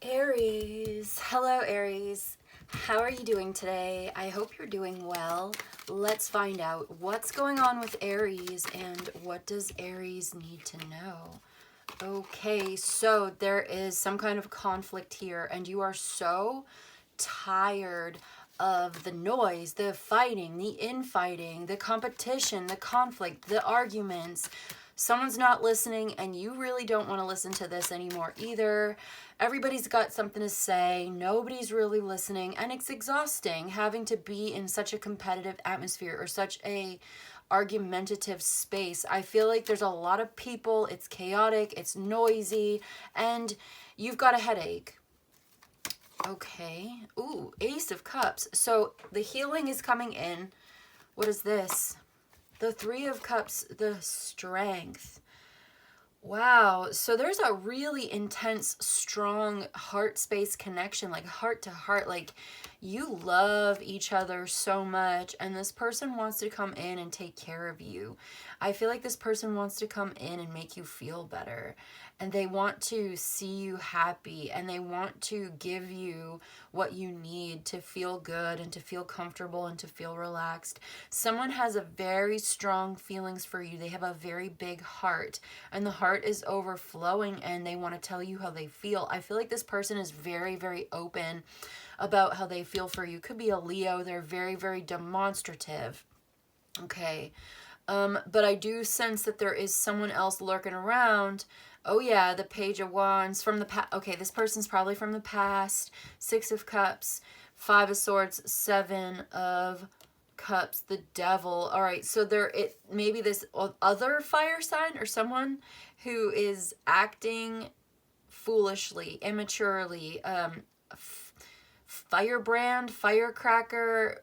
Aries. Hello, Aries. How are you doing today? I hope you're doing well. Let's find out what's going on with Aries and what does Aries need to know. Okay, so there is some kind of conflict here, and you are so tired of the noise, the fighting, the infighting, the competition, the conflict, the arguments. Someone's not listening, and you really don't want to listen to this anymore either. Everybody's got something to say, nobody's really listening, and it's exhausting having to be in such a competitive atmosphere or such a argumentative space. I feel like there's a lot of people, it's chaotic, it's noisy, and you've got a headache. Okay. Ooh, Ace of Cups. So the healing is coming in. What is this? The Three of Cups, the strength. Wow. So there's a really intense, strong heart space connection, like heart to heart. Like you love each other so much, and this person wants to come in and take care of you. I feel like this person wants to come in and make you feel better. And they want to see you happy, and they want to give you what you need to feel good and to feel comfortable and to feel relaxed. Someone has a very strong feelings for you. They have a very big heart, and the heart is overflowing, and they want to tell you how they feel. I feel like this person is very, very open about how they feel for you. Could be a Leo. They're very, very demonstrative. Okay. But I do sense that there is someone else lurking around. Oh yeah, the Page of Wands from the past. Okay, this person's probably from the past. Six of Cups, Five of Swords, Seven of Cups, the Devil. All right, so it maybe this other fire sign or someone who is acting foolishly, immaturely, firebrand, firecracker.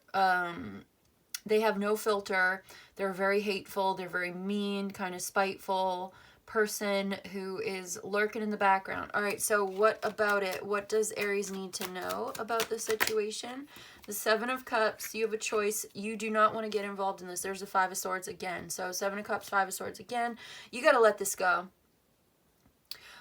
They have no filter. They're very hateful. They're very mean, kind of spiteful person who is lurking in the background. All right, so what about it? What does Aries need to know about the situation? The Seven of Cups, you have a choice. You do not want to get involved in this. There's the Five of Swords again. So Seven of Cups, Five of Swords again. You got to let this go.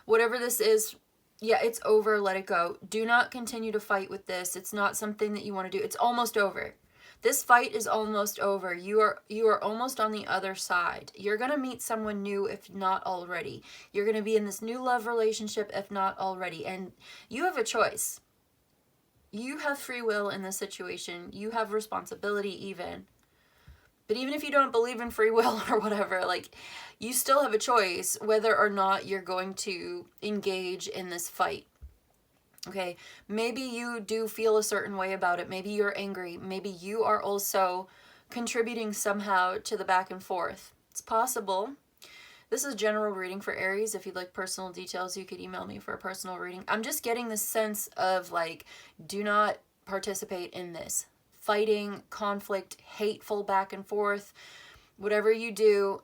Whatever this is, yeah, it's over. Let it go. Do not continue to fight with this. It's not something that you want to do. It's almost over. This fight is almost over. You are almost on the other side. You're going to meet someone new if not already. You're going to be in this new love relationship if not already. And you have a choice. You have free will in this situation. You have responsibility even. But even if you don't believe in free will or whatever, like, you still have a choice whether or not you're going to engage in this fight. Okay, maybe you do feel a certain way about it. Maybe you're angry. Maybe you are also contributing somehow to the back and forth. It's possible. This is general reading for Aries. If you'd like personal details, you could email me for a personal reading. I'm just getting this sense of, like, do not participate in this. Fighting, conflict, hateful back and forth. Whatever you do,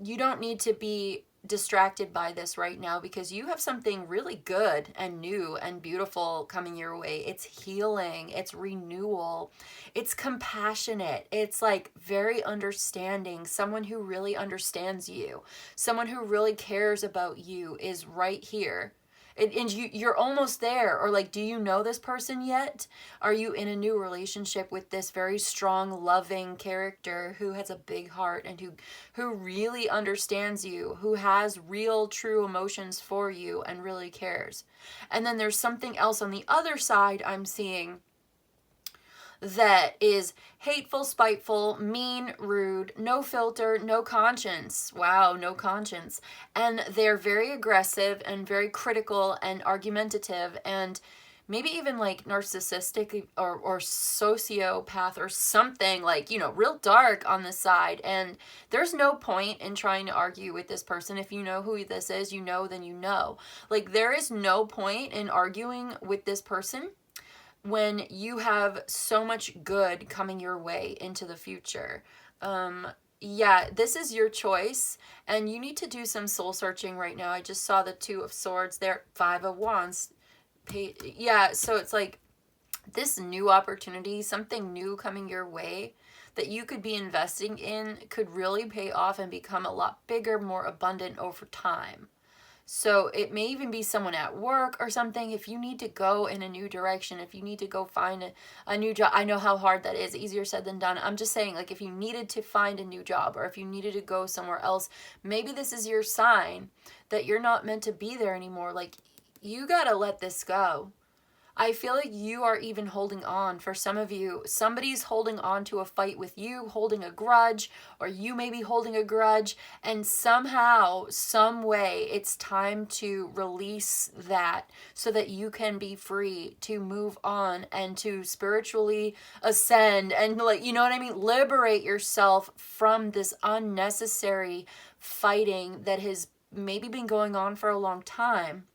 you don't need to be distracted by this right now, because you have something really good and new and beautiful coming your way. It's healing, it's renewal, it's compassionate, it's like very understanding. Someone who really understands you, someone who really cares about you is right here. And you're almost there. Or like, do you know this person yet? Are you in a new relationship with this very strong, loving character who has a big heart and who really understands you, who has real, true emotions for you and really cares? And then there's something else on the other side I'm seeing that is hateful, spiteful, mean, rude, no filter, no conscience. Wow, no conscience. And they're very aggressive and very critical and argumentative and maybe even like narcissistic or sociopath or something, like, you know, real dark on the side. And there's no point in trying to argue with this person. If you know who this is, you know, then you know. Like, there is no point in arguing with this person when you have so much good coming your way into the future. Yeah, this is your choice, and you need to do some soul searching right now. I just saw the Two of Swords there, Five of Wands. Yeah, so it's like this new opportunity, something new coming your way that you could be investing in could really pay off and become a lot bigger, more abundant over time. So it may even be someone at work or something. If you need to go in a new direction, if you need to go find a new job, I know how hard that is, easier said than done. I'm just saying, like, if you needed to find a new job or if you needed to go somewhere else, maybe this is your sign that you're not meant to be there anymore. Like, you gotta let this go. I feel like you are even holding on. For some of you, somebody's holding on to a fight with you, holding a grudge, or you may be holding a grudge, and somehow, some way, it's time to release that so that you can be free to move on and to spiritually ascend and, like, you know what I mean? Liberate yourself from this unnecessary fighting that has maybe been going on for a long time.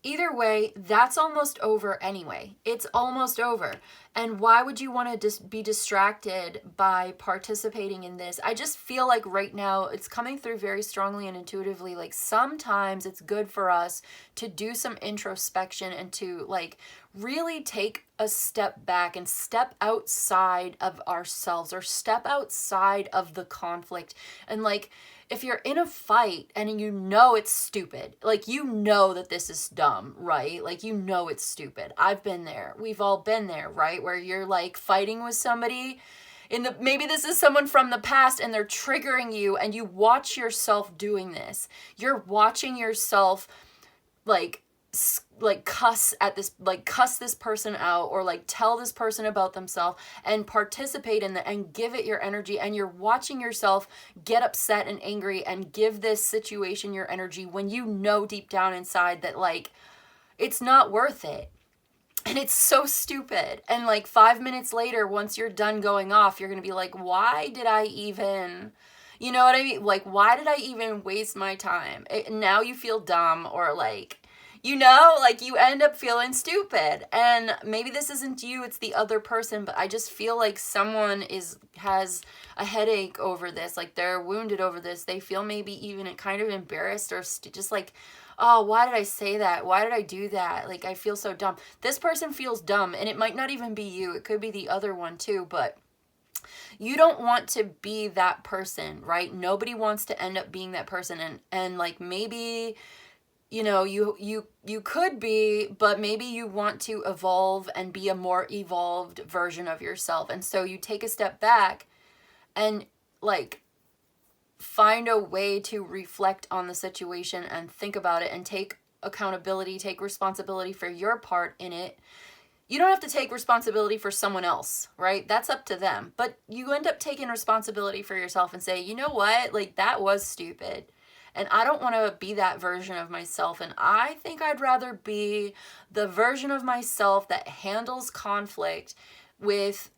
Either way, that's almost over anyway. It's almost over. And why would you want to be distracted by participating in this? I just feel like right now it's coming through very strongly and intuitively. Like, sometimes it's good for us to do some introspection and to, like, really take a step back and step outside of ourselves or step outside of the conflict. And, like, if you're in a fight and you know it's stupid, like, you know that this is dumb, right? Like, you know it's stupid. I've been there. We've all been there, right? Where you're, like, fighting with somebody maybe this is someone from the past and they're triggering you, and you watch yourself doing this. You're watching yourself, like cuss this person out, or like tell this person about themselves and participate in that and give it your energy, and you're watching yourself get upset and angry and give this situation your energy when you know deep down inside that, like, it's not worth it. And it's so stupid. And, like, 5 minutes later, once you're done going off, you're gonna be like, why did I even, you know what I mean? Like, why did I even waste my time? Now you feel dumb, or, like, you know, like, you end up feeling stupid. And maybe this isn't you, it's the other person, but I just feel like someone has a headache over this. Like, they're wounded over this. They feel maybe even kind of embarrassed, or just like, oh, why did I say that? Why did I do that? Like, I feel so dumb. This person feels dumb, and it might not even be you. It could be the other one too, but you don't want to be that person, right? Nobody wants to end up being that person. And like, maybe, you know, you could be, but maybe you want to evolve and be a more evolved version of yourself. And so you take a step back and, like, find a way to reflect on the situation and think about it and take accountability, take responsibility for your part in it. You don't have to take responsibility for someone else, right? That's up to them. But you end up taking responsibility for yourself and say, you know what? Like, that was stupid. And I don't want to be that version of myself. And I think I'd rather be the version of myself that handles conflict with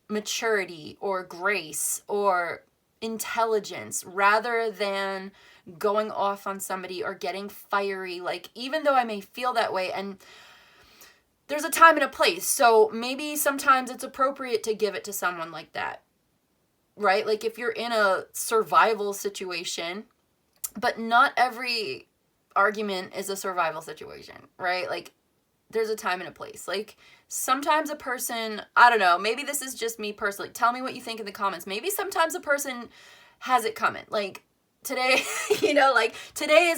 maturity or grace or intelligence, rather than going off on somebody or getting fiery. Like, even though I may feel that way, and there's a time and a place, so maybe sometimes it's appropriate to give it to someone like that, right? Like, if you're in a survival situation, but not every argument is a survival situation, right? Like, there's a time and a place. Like, sometimes a person, I don't know, maybe this is just me personally. Tell me what you think in the comments. Maybe sometimes a person has it coming. Like, today, you know, like, today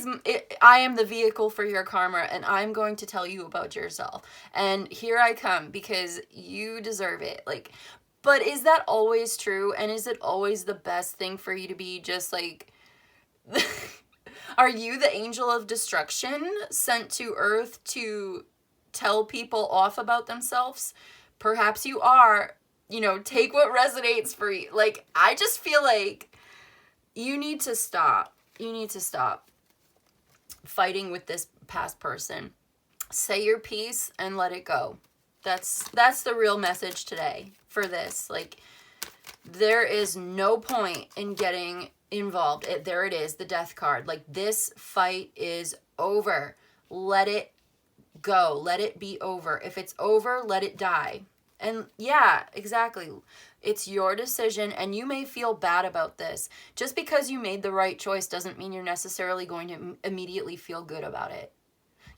I am the vehicle for your karma, and I'm going to tell you about yourself. And here I come, because you deserve it. Like, but is that always true? And is it always the best thing for you to be just, like, are you the angel of destruction sent to earth to tell people off about themselves? Perhaps you are. You know, take what resonates for you. Like, I just feel like you need to stop. You need to stop fighting with this past person. Say your piece and let it go. That's the real message today for this. Like, there is no point in getting involved. There it is, the death card. Like, this fight is over. Let it go. Let it be over. If it's over, let it die. And yeah, exactly. It's your decision, and you may feel bad about this. Just because you made the right choice doesn't mean you're necessarily going to immediately feel good about it.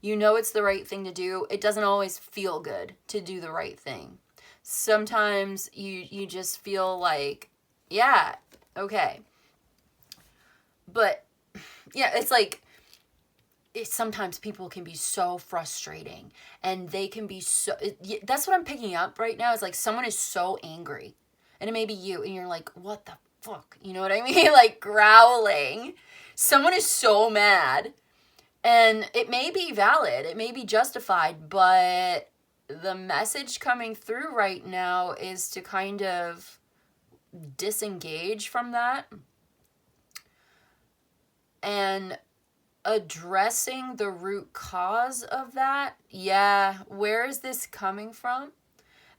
You know it's the right thing to do. It doesn't always feel good to do the right thing. Sometimes you just feel like, yeah, okay. But yeah, it's like, sometimes people can be so frustrating, and they can be so, that's what I'm picking up right now. It's like someone is so angry, and it may be you, and you're like, what the fuck? You know what I mean? Like growling. Someone is so mad, and it may be valid, it may be justified, but the message coming through right now is to kind of disengage from that and addressing the root cause of that. Yeah, where is this coming from?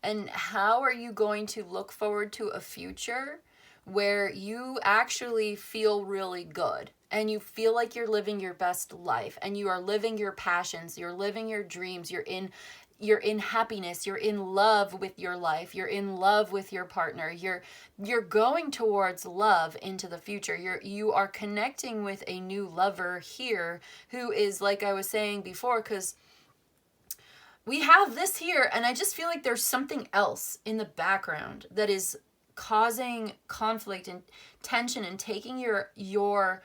And how are you going to look forward to a future where you actually feel really good and you feel like you're living your best life and you are living your passions, you're living your dreams, you're in happiness, you're in love with your life, you're in love with your partner, you're going towards love into the future. You are connecting with a new lover here who is, like I was saying before, because we have this here, and I just feel like there's something else in the background that is causing conflict and tension and taking your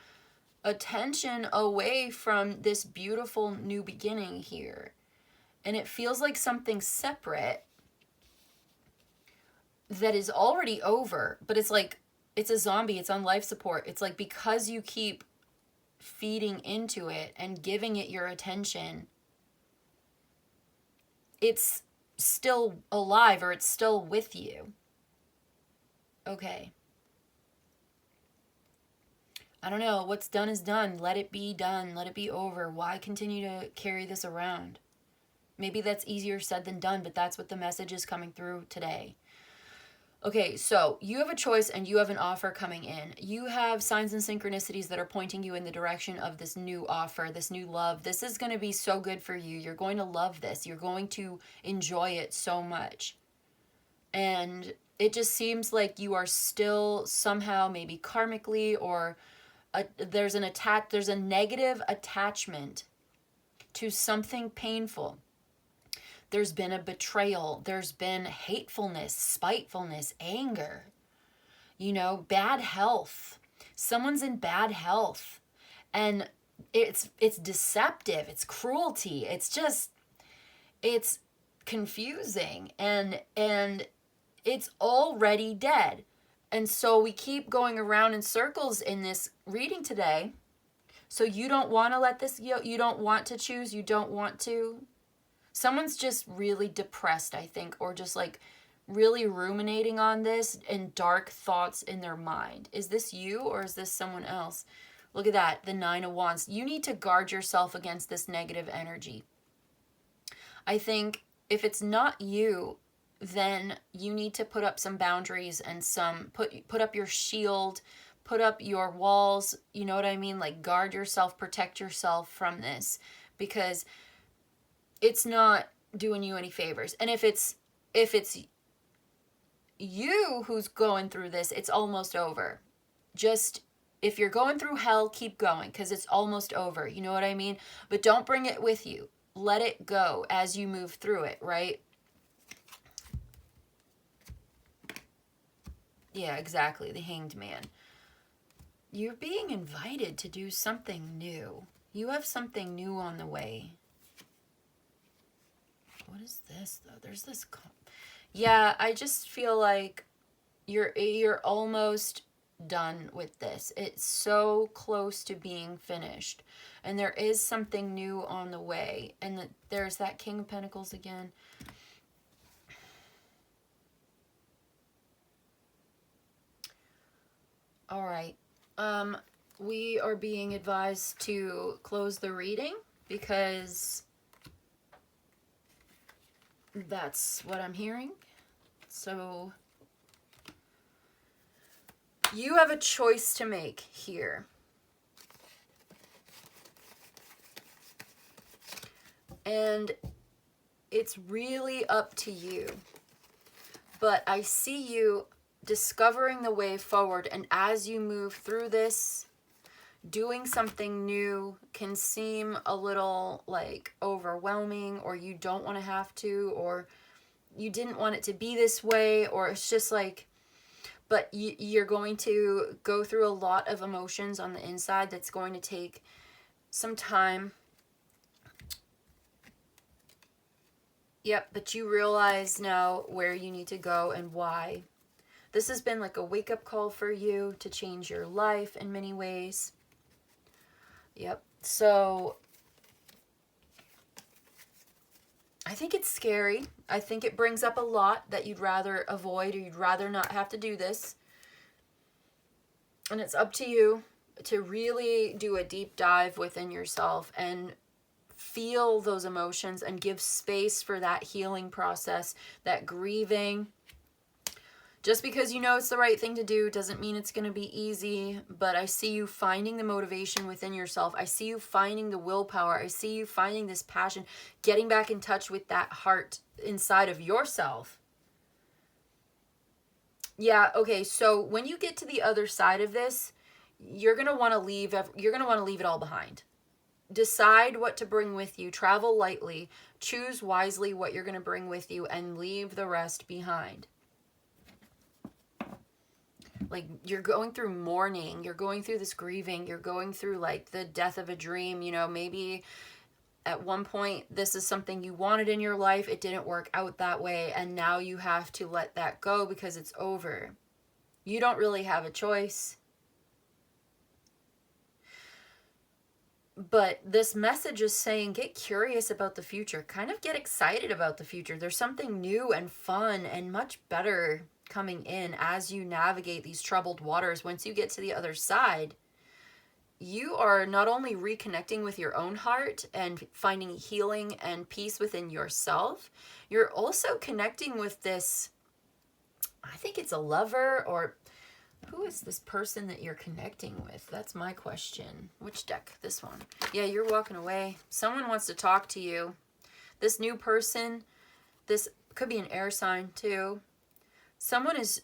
attention away from this beautiful new beginning here. And it feels like something separate that is already over, but it's like it's a zombie, it's on life support. It's like because you keep feeding into it and giving it your attention, it's still alive, or it's still with you. Okay. I don't know. What's done is done. Let it be done. Let it be over. Why continue to carry this around? Maybe that's easier said than done, but that's what the message is coming through today. Okay, so you have a choice and you have an offer coming in. You have signs and synchronicities that are pointing you in the direction of this new offer, this new love. This is going to be so good for you. You're going to love this. You're going to enjoy it so much. And it just seems like you are still somehow, maybe karmically, or there's a negative attachment to something painful. There's been a betrayal. There's been hatefulness, spitefulness, anger, bad health. Someone's in bad health. And it's deceptive. It's cruelty. It's confusing. And it's already dead. And so we keep going around in circles in this reading today. So you don't want to let this go. You don't want to choose. You don't want to. Someone's just really depressed, I think, or just like really ruminating on this and dark thoughts in their mind. Is this you or is this someone else? Look at that, the 9 of Wands. You need to guard yourself against this negative energy. I think if it's not you, then you need to put up some boundaries and put up your shield, put up your walls, you know what I mean? Like guard yourself, protect yourself from this, because it's not doing you any favors. And if it's you who's going through this, it's almost over. Just, if you're going through hell, keep going, because it's almost over. You know what I mean? But don't bring it with you. Let it go as you move through it, right? Yeah, exactly. The Hanged Man. You're being invited to do something new. You have something new on the way. What is this, though? There's this... Yeah, I just feel like you're almost done with this. It's so close to being finished. And there is something new on the way. And there's that King of Pentacles again. All right. We are being advised to close the reading because that's what I'm hearing. So you have a choice to make here. And it's really up to you. But I see you discovering the way forward, and as you move through this, doing something new can seem a little like overwhelming, or you don't want to have to, or you didn't want it to be this way, or it's just like, but you're going to go through a lot of emotions on the inside that's going to take some time Yep, but you realize now where you need to go and why. This has been like a wake-up call for you to change your life in many ways. Yep. So I think it's scary. I think it brings up a lot that you'd rather avoid, or you'd rather not have to do this. And it's up to you to really do a deep dive within yourself and feel those emotions and give space for that healing process, that grieving. Just because you know it's the right thing to do doesn't mean it's going to be easy, but I see you finding the motivation within yourself. I see you finding the willpower. I see you finding this passion, getting back in touch with that heart inside of yourself. Yeah, okay, so when you get to the other side of this, you're going to want to leave it all behind. Decide what to bring with you. Travel lightly. Choose wisely what you're going to bring with you and leave the rest behind. Like, you're going through mourning, you're going through this grieving, you're going through like the death of a dream. You know, maybe at one point this is something you wanted in your life, it didn't work out that way, and now you have to let that go because it's over. You don't really have a choice. But this message is saying, get curious about the future. Kind of get excited about the future. There's something new and fun and much better coming in as you navigate these troubled waters. Once you get to the other side, you are not only reconnecting with your own heart and finding healing and peace within yourself, you're also connecting with this, I think it's a lover, or who is this person that you're connecting with? That's my question. Which deck? This one. Yeah, you're walking away. Someone wants to talk to you. This new person, this could be an air sign too. Someone is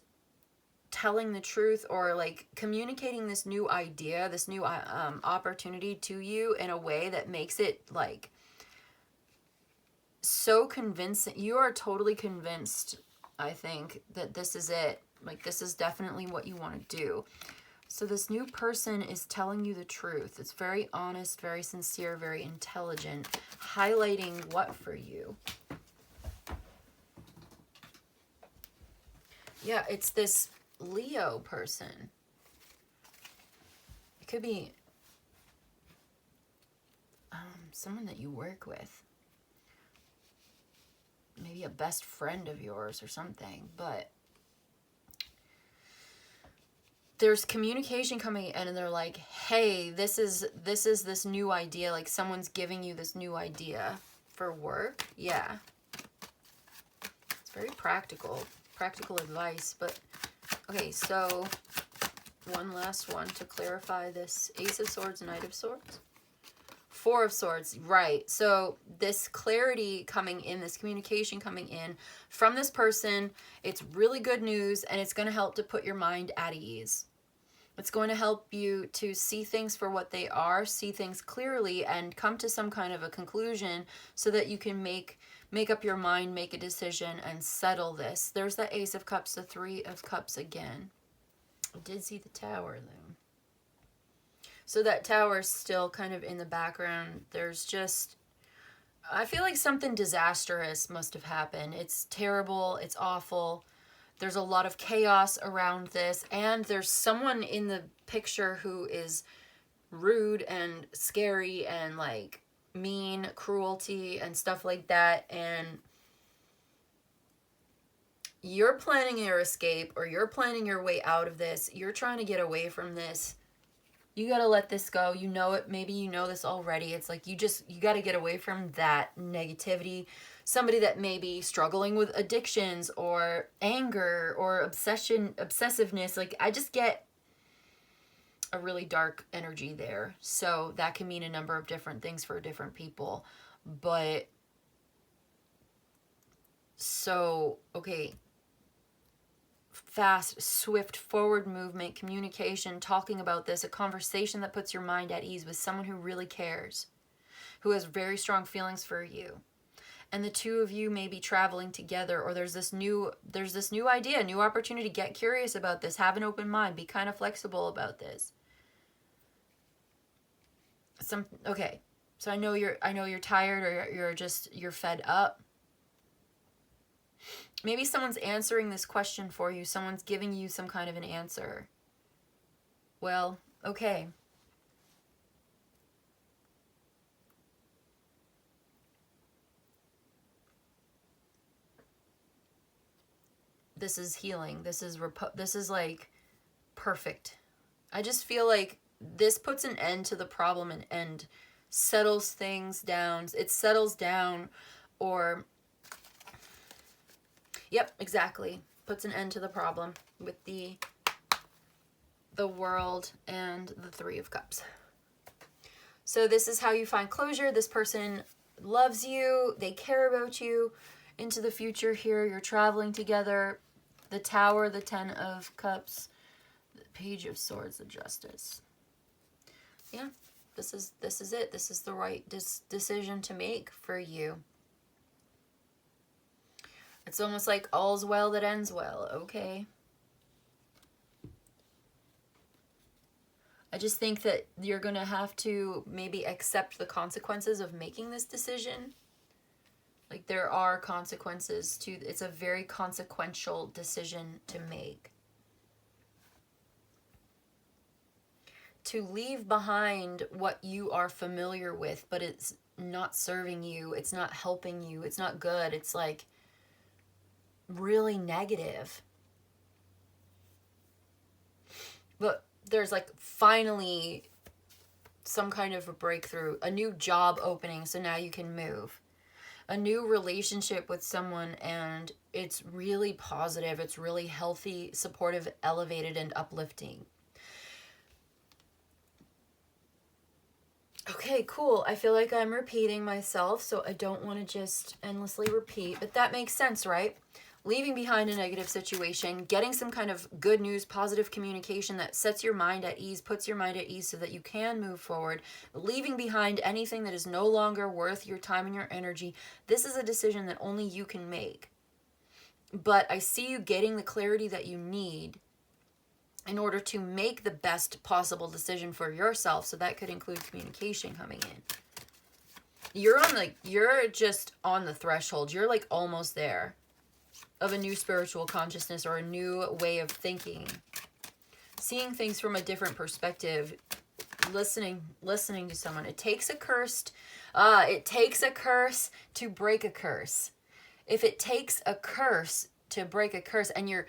telling the truth, or like communicating this new idea, this new opportunity to you in a way that makes it like so convincing. You are totally convinced, I think, that this is it. Like, this is definitely what you want to do. So this new person is telling you the truth. It's very honest, very sincere, very intelligent, highlighting what for you? Yeah, it's this Leo person. It could be someone that you work with. Maybe a best friend of yours or something. But there's communication coming in, and they're like, hey, this is this new idea. Like, someone's giving you this new idea for work. Yeah. It's very practical advice. But okay, so one last one to clarify this. Ace of Swords, Knight of Swords. Four of Swords, right. So this clarity coming in, this communication coming in from this person, it's really good news, and it's going to help to put your mind at ease. It's going to help you to see things for what they are, see things clearly, and come to some kind of a conclusion so that you can make up your mind, make a decision, and settle this. There's the Ace of Cups, the Three of Cups again. I did see the Tower, though. So that tower is still kind of in the background. There's just, I feel like something disastrous must have happened. It's terrible. It's awful. There's a lot of chaos around this. And there's someone in the picture who is rude and scary and like mean, cruelty and stuff like that. And you're planning your escape, or you're planning your way out of this. You're trying to get away from this. You got to let this go. You know it. Maybe you know this already. It's like you got to get away from that negativity. Somebody that may be struggling with addictions or anger or obsessiveness. Like, I just get a really dark energy there. So that can mean a number of different things for different people. But so, okay. Fast, swift, forward movement, communication, talking about this, a conversation that puts your mind at ease with someone who really cares, who has very strong feelings for you. And the two of you may be traveling together, or there's this new idea, new opportunity. Get curious about this, have an open mind, be kind of flexible about this. Okay. So I know you're tired, or you're fed up. Maybe someone's answering this question for you. Someone's giving you some kind of an answer. Well, okay. This is healing. This is like perfect. I just feel like this puts an end to the problem and settles things down. It settles down, or yep, exactly. Puts an end to the problem with the World and the Three of Cups. So this is how you find closure. This person loves you. They care about you into the future here. You're traveling together. The Tower, the Ten of Cups, the Page of Swords, the Justice. Yeah, this is it. This is the right decision to make for you. It's almost like all's well that ends well. Okay. I just think that you're going to have to maybe accept the consequences of making this decision. Like, there are consequences to, it's a very consequential decision to make. To leave behind what you are familiar with, but it's not serving you, it's not helping you, it's not good, it's like really negative. But there's like finally some kind of a breakthrough, a new job opening, so now you can move. A new relationship with someone, and it's really positive, it's really healthy, supportive, elevated, and uplifting. Okay, cool. I feel like I'm repeating myself, so I don't want to just endlessly repeat, but that makes sense, right? Leaving behind a negative situation, getting some kind of good news, positive communication that sets your mind at ease, puts your mind at ease so that you can move forward, leaving behind anything that is no longer worth your time and your energy. This is a decision that only you can make. But I see you getting the clarity that you need in order to make the best possible decision for yourself. So that could include communication coming in. You're just on the threshold. You're like almost there of a new spiritual consciousness or a new way of thinking. Seeing things from a different perspective. Listening to someone. It takes a curse to break a curse. If it takes a curse to break a curse, and you're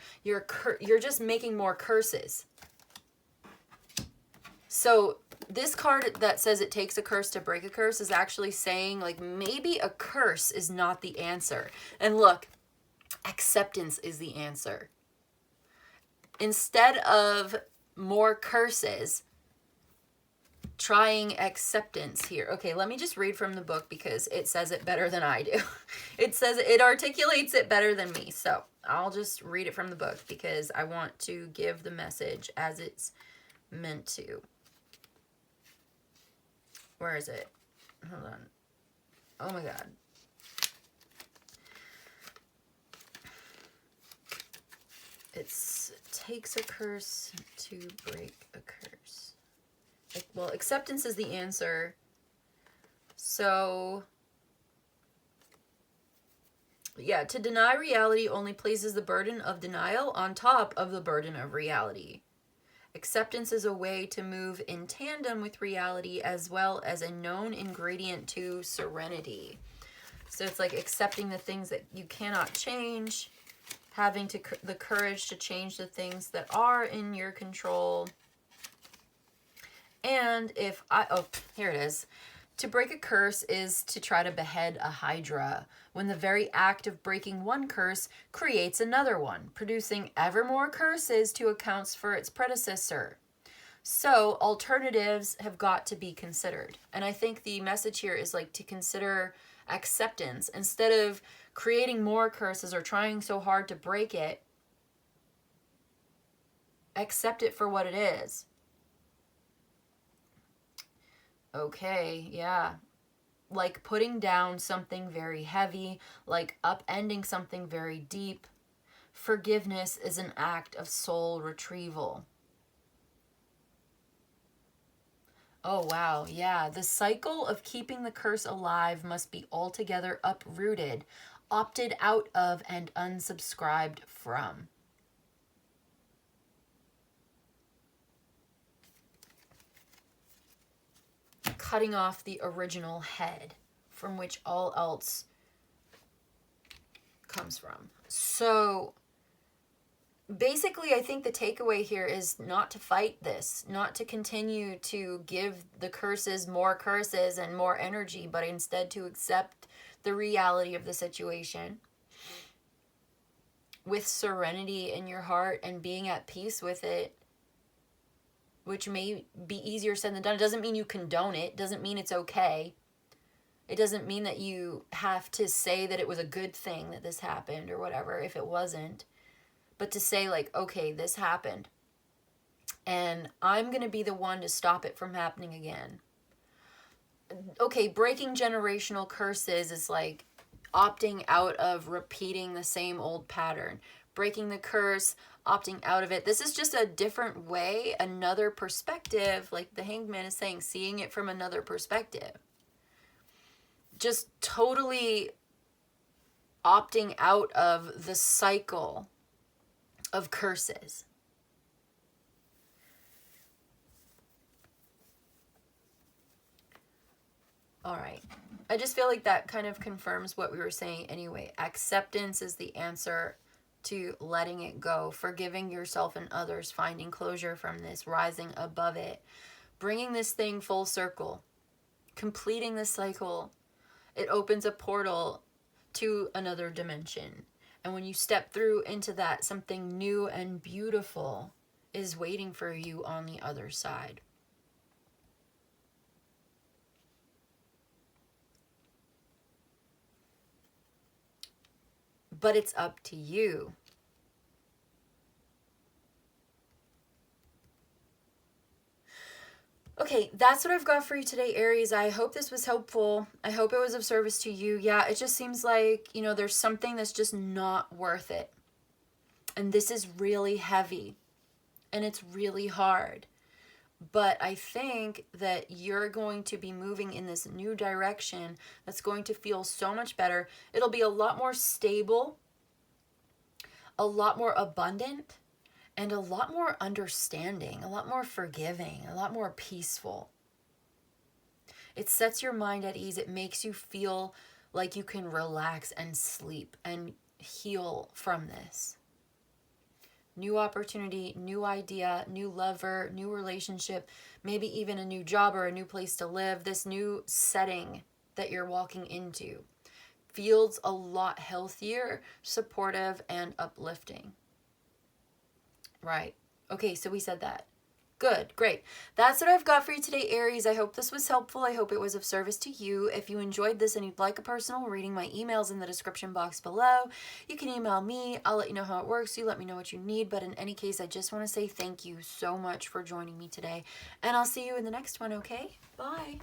just making more curses. So this card that says it takes a curse to break a curse is actually saying, like, maybe a curse is not the answer. And look, acceptance is the answer. Instead of more curses, trying acceptance here. Okay, let me just read from the book because it says it better than I do. It articulates it better than me. So I'll just read it from the book because I want to give the message as it's meant to. Where is it? Hold on. Oh my God. It takes a curse to break a curse. Well, acceptance is the answer. So, yeah, to deny reality only places the burden of denial on top of the burden of reality. Acceptance is a way to move in tandem with reality as well as a known ingredient to serenity. So it's like accepting the things that you cannot change, having the courage to change the things that are in your control. And here it is. To break a curse is to try to behead a hydra, when the very act of breaking one curse creates another one, producing ever more curses to account for its predecessor. So alternatives have got to be considered. And I think the message here is like to consider acceptance. Instead of creating more curses or trying so hard to break it, accept it for what it is. Okay, yeah. Like putting down something very heavy, like upending something very deep. Forgiveness is an act of soul retrieval. Oh, wow. Yeah. The cycle of keeping the curse alive must be altogether uprooted. opted out of and unsubscribed from. Cutting off the original head from which all else comes from. So basically, I think the takeaway here is not to fight this, not to continue to give the curses and more energy, but instead to accept the reality of the situation with serenity in your heart and being at peace with it, which may be easier said than done. It doesn't mean you condone it. It doesn't mean it's okay. It doesn't mean that you have to say that it was a good thing that this happened or whatever if it wasn't. But to say like, okay, this happened and I'm going to be the one to stop it from happening again. Okay, breaking generational curses is like opting out of repeating the same old pattern. Breaking the curse, opting out of it. This is just a different way, another perspective, like the Hanged Man is saying, seeing it from another perspective. Just totally opting out of the cycle of curses. All right. I just feel like that kind of confirms what we were saying anyway. Acceptance is the answer to letting it go, forgiving yourself and others, finding closure from this, rising above it, bringing this thing full circle, completing the cycle. It opens a portal to another dimension. And when you step through into that, something new and beautiful is waiting for you on the other side. But it's up to you. Okay, that's what I've got for you today, Aries. I hope this was helpful. I hope it was of service to you. Yeah, it just seems like, you know, there's something that's just not worth it. And this is really heavy. And it's really hard. But I think that you're going to be moving in this new direction that's going to feel so much better. It'll be a lot more stable, a lot more abundant, and a lot more understanding, a lot more forgiving, a lot more peaceful. It sets your mind at ease. It makes you feel like you can relax and sleep and heal from this. New opportunity, new idea, new lover, new relationship, maybe even a new job or a new place to live. This new setting that you're walking into feels a lot healthier, supportive, and uplifting. Right. Okay, so we said that. Good, great. That's what I've got for you today, Aries. I hope this was helpful. I hope it was of service to you. If you enjoyed this and you'd like a personal reading, my email's in the description box below. You can email me. I'll let you know how it works. You let me know what you need. But in any case, I just want to say thank you so much for joining me today. And I'll see you in the next one, okay? Bye.